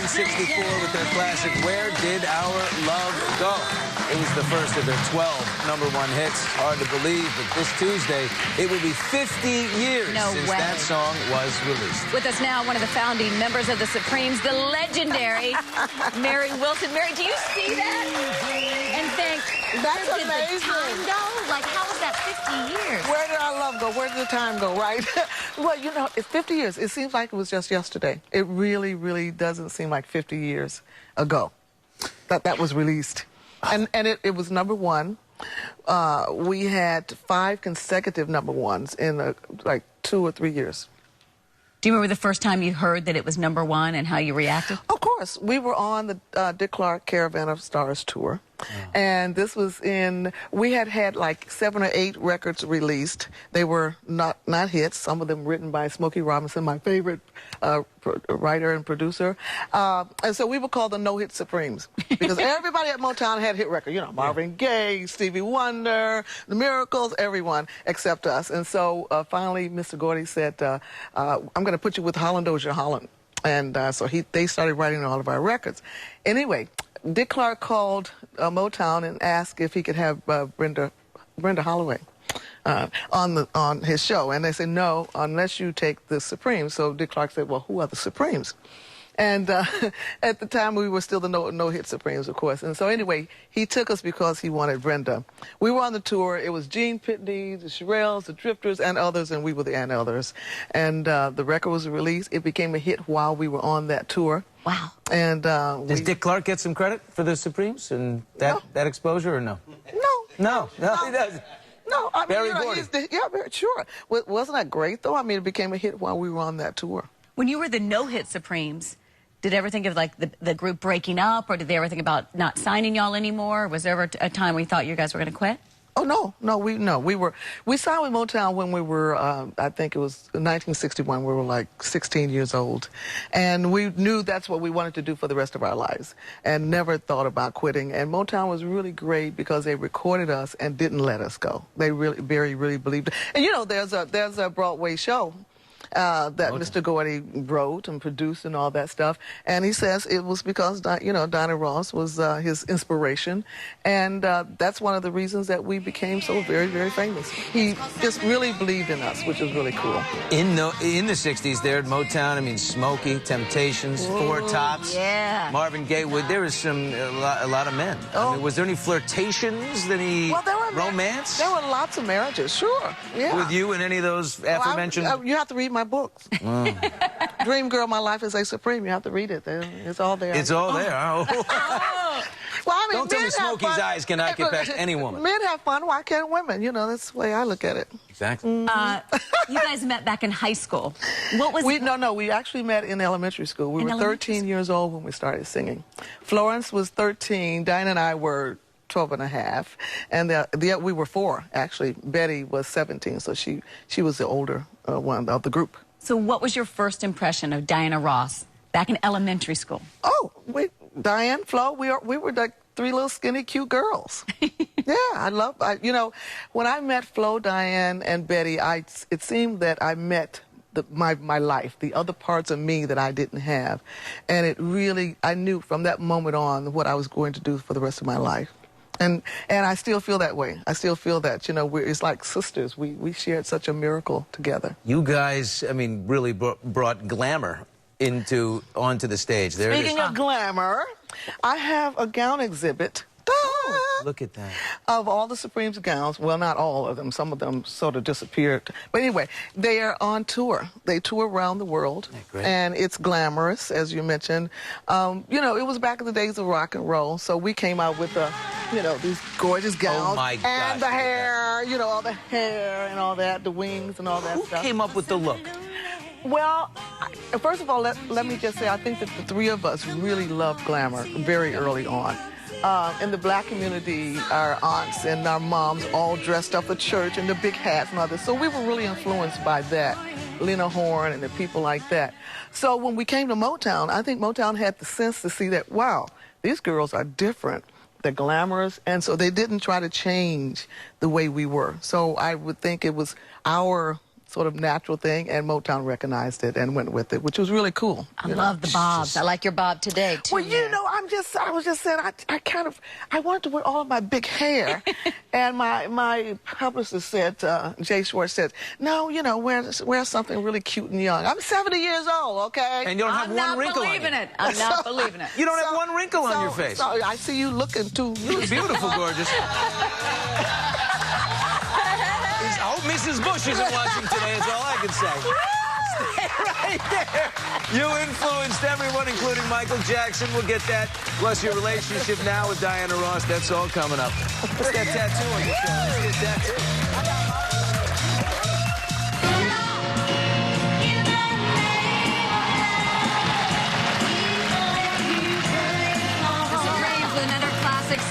1964 with their classic, Where Did Our Love Go? It was the first of their 12 #1 hits. Hard to believe, but this Tuesday, it will be 50 years since that song was released. With us now, one of the founding members of the Supremes, the legendary Mary Wilson. Mary, do you see that? And think, that's where amazing. did the time go? Like, how was that 50 years? Where did our love go? Where did the time go, right? Well, you know, it's 50 years. It seems like it was just yesterday. It really, really doesn't seem like 50 years ago that was released. And it was #1. We had 5 consecutive #1s in like 2 or 3 years. Do you remember the first time you heard that it was #1 and how you reacted? Of course. We were on the Dick Clark Caravan of Stars tour. And this was we had like 7 or 8 records released. They were not hits, some of them written by Smokey Robinson, my favorite writer and producer. And so we were called the No Hit Supremes because everybody at Motown had hit records. You know, Marvin Gaye, Stevie Wonder, The Miracles, everyone except us. And so finally Mr. Gordy said, I'm going to put you with Holland Dozier Holland. And so they started writing all of our records. Anyway, Dick Clark called Motown and asked if he could have Brenda Holloway on his show, and they said no, unless you take the Supremes. So Dick Clark said, well, who are the Supremes? And at the time, we were still the no hit Supremes, of course. And so anyway, he took us because he wanted Brenda. We were on the tour. It was Gene Pitney, the Shirelles, the Drifters, and others, and we were the and others. And the record was released. It became a hit while we were on that tour. Wow. And does Dick Clark get some credit for the Supremes and that exposure, or no? No, he doesn't. No, I mean, Berry you know, Gordy. sure. Wasn't that great, though? I mean, it became a hit while we were on that tour. When you were the no-hit Supremes, did ever think of, like, the group breaking up, or did they ever think about not signing y'all anymore? Was there ever a time where you thought you guys were going to quit? Oh, we signed with Motown when we were, I think it was 1961, we were like 16 years old. And we knew that's what we wanted to do for the rest of our lives and never thought about quitting. And Motown was really great because they recorded us and didn't let us go. They really believed it. And you know, there's a Broadway show that Mr. Gordy wrote and produced and all that stuff. And he says it was because, you know, Diana Ross was his inspiration. And that's one of the reasons that we became so very, very famous. He just really believed in us, which is really cool. In the 60s, there at Motown, I mean, Smokey, Temptations, Four Tops, Marvin Gaye. There was a lot of men. I mean, was there any flirtations, any romance? There were lots of marriages, sure. Yeah. With you and any of those aforementioned? You have to read my books. Dream Girl, My Life is a Supreme. You have to read it. It's all there. It's all there. Well, I mean, don't tell me Smokey's eyes cannot get past any woman. Men have fun. Why can't women? You know, that's the way I look at it. Exactly. You guys met back in high school. What was No, we actually met in elementary school. We were 13 years old when we started singing. Florence was 13. Diana and I were 12 and a half. And we were 4, actually. Betty was 17, so she was the older one of the group. So what was your first impression of Diana Ross back in elementary school? Oh, Diane, Flo, we were like 3 little skinny, cute girls. Yeah, you know, when I met Flo, Diane, and Betty, it seemed that I met my life, the other parts of me that I didn't have. And it really, I knew from that moment on what I was going to do for the rest of my life. And I still feel that way. I still feel that, you know, it's like sisters. We shared such a miracle together. You guys, I mean, really brought glamour onto the stage. Speaking of glamour, I have a gown exhibit. Oh, look at that. Of all the Supremes gowns, well, not all of them. Some of them sort of disappeared. But anyway, they are on tour. They tour around the world. And it's glamorous, as you mentioned. You know, it was back in the days of rock and roll, so we came out with you know, these gorgeous gowns. Oh my gosh, and the hair, you know, all the hair and all that, the wings and all that stuff. Who came up with the look? Well, first of all, let me just say, I think that the 3 of us really loved glamour very early on. In the black community, our aunts and our moms all dressed up for church and the big hats and all this. So we were really influenced by that, Lena Horne and the people like that. So when we came to Motown, I think Motown had the sense to see that, wow, these girls are different. They're glamorous, and so they didn't try to change the way we were. So I would think it was our sort of natural thing, and Motown recognized it and went with it, which was really cool. I love the bobs. I like your bob today, too. Well, you know, I was just saying, I wanted to wear all of my big hair, and my publicist said, Jay Schwartz said, no, you know, wear something really cute and young. I'm 70 years old, okay? And you don't have one wrinkle on you. I'm not believing it. You don't have one wrinkle on your face. So I see you looking too. You look beautiful, gorgeous. I hope Mrs. Bush isn't watching today, is all I can say. Stay right there. You influenced everyone, including Michael Jackson. We'll get that. Plus your relationship now with Diana Ross. That's all coming up. What's that tattoo on your shoulder? Let's get that too.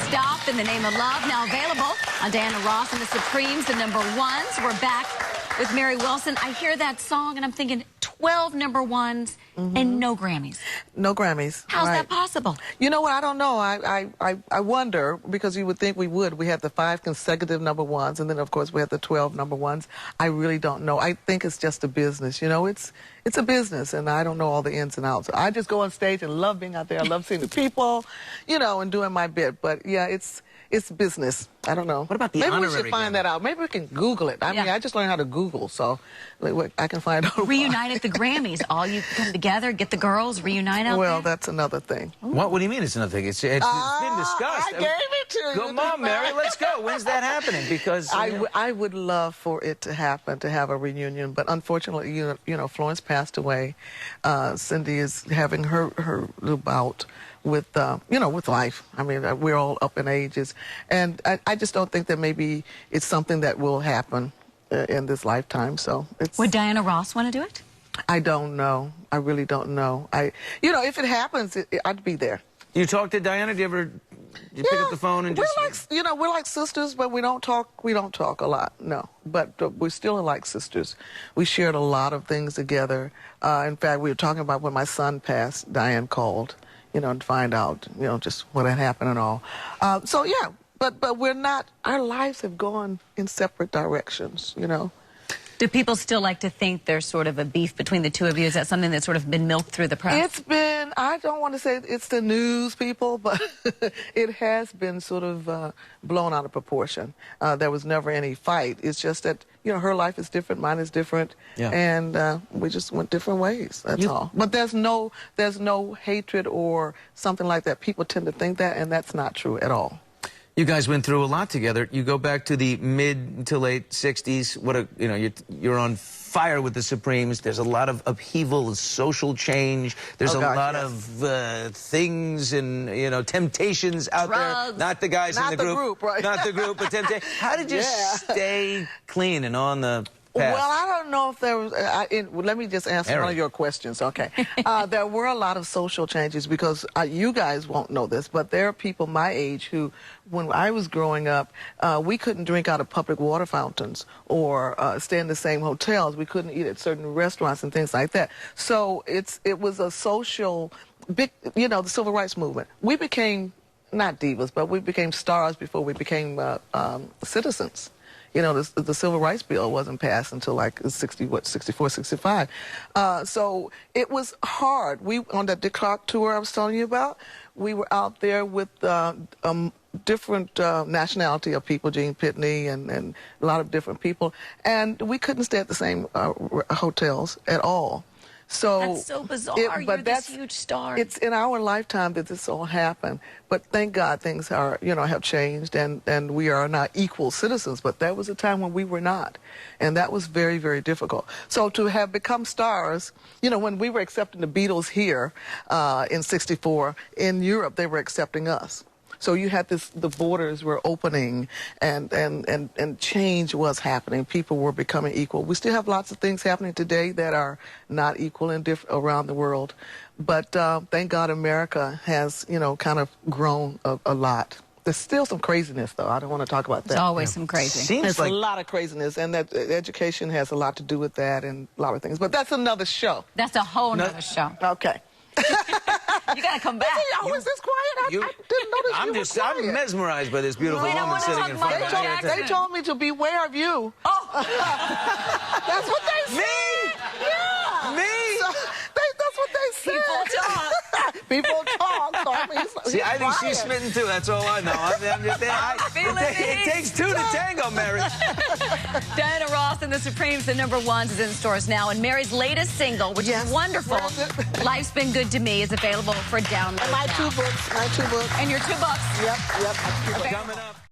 Stop in the Name of Love, now available on Diana Ross and the Supremes, the #1s. We're back with Mary Wilson. I hear that song and I'm thinking 12 #1s and no Grammys. No Grammys. How's that possible? You know what? I don't know. I wonder, because you would think we would. We had the 5 consecutive #1s, and then of course we had the 12 #1s. I really don't know. I think it's just a business. You know, it's a business, and I don't know all the ins and outs. I just go on stage and love being out there. I love seeing the people, you know, and doing my bit. But yeah, it's business. I don't know. What about the Maybe we honorary should find that out. Maybe we can Google it. I mean, I just learned how to Google, so I can find out. Reunite at the Grammys. All you come together, get the girls, reunite out Well, there? that's another thing. What do you mean it's another thing? It's been discussed. I gave it to you. Come on, Mary, let's go. When's that happening? Because I would love for it to happen, to have a reunion, but unfortunately, you know, Florence passed away. Cindy is having her little bout with, you know, with life. I mean, we're all up in ages, and I just don't think that maybe it's something that will happen in this lifetime. So it's. Would Diana Ross want to do it? I don't know. I really don't know. You know, if it happens, I'd be there. You talk to Diana? Do you pick up the phone and just? We're like, you know, we're like sisters, but we don't talk. We don't talk a lot. No, but we're still like sisters. We shared a lot of things together. In fact, we were talking about when my son passed. Diane called, you know, to find out, you know, just what had happened and all. So yeah, but we're not. Our lives have gone in separate directions. You know. Do people still like to think there's sort of a beef between the two of you? Is that something that's sort of been milked through the press? It's been, I don't want to say it's the news people, but it has been sort of blown out of proportion. There was never any fight. It's just that, you know, her life is different, mine is different, and we just went different ways, that's all. But there's no hatred or something like that. People tend to think that, and that's not true at all. You guys went through a lot together. You go back to the mid to late 60s. You know, you're on fire with the Supremes. There's a lot of upheaval, social change. There's a lot of things and, you know, temptations out there. Not the guys in the group. Right? Not the group, but temptation. How did you stay clean and on the path? Well, I don't know if there was. Let me just answer one of your questions. Okay. There were a lot of social changes because you guys won't know this, but there are people my age who, when I was growing up, we couldn't drink out of public water fountains or stay in the same hotels. We couldn't eat at certain restaurants and things like that. So it was a social, big, you know, the civil rights movement. We became, not divas, but we became stars before we became citizens. You know, the Civil Rights Bill wasn't passed until like 64, 65. So it was hard. On that Dick Clark tour I was telling you about, we were out there with different nationality of people, Gene Pitney and a lot of different people, and we couldn't stay at the same hotels at all. So that's so bizarre. You're this huge star. It's in our lifetime that this all happened. But thank God things are, you know, have changed and we are now equal citizens. But there was a time when we were not. And that was very, very difficult. So to have become stars, you know, when we were accepting the Beatles here in '64, in Europe they were accepting us. So you had the borders were opening and change was happening. People were becoming equal. We still have lots of things happening today that are not equal and different around the world. But thank God America has, you know, kind of grown a lot. There's still some craziness, though. I don't want to talk about that. There's always some crazy. There's a lot of craziness, and that education has a lot to do with that and a lot of things. But that's another show. That's a whole nother show. Okay. You gotta come back. Is he always this quiet? I didn't notice you were quiet. I'm mesmerized by this beautiful Wait, I woman wanna sitting talk in front of Michael me. Jackson. They told me to beware of you. Oh, That's what they said. Me? Yeah. Me? So, that's what they said. people talk. People talk. So I mean, See, I think she's smitten too. That's all I know. It takes two to tango, Mary. Diana Ross and the Supremes, the #1s, is in stores now. And Mary's latest single, which is wonderful, Life's Been Good to Me, is available for download And my now. two books. And your 2 books. Yep. Coming up.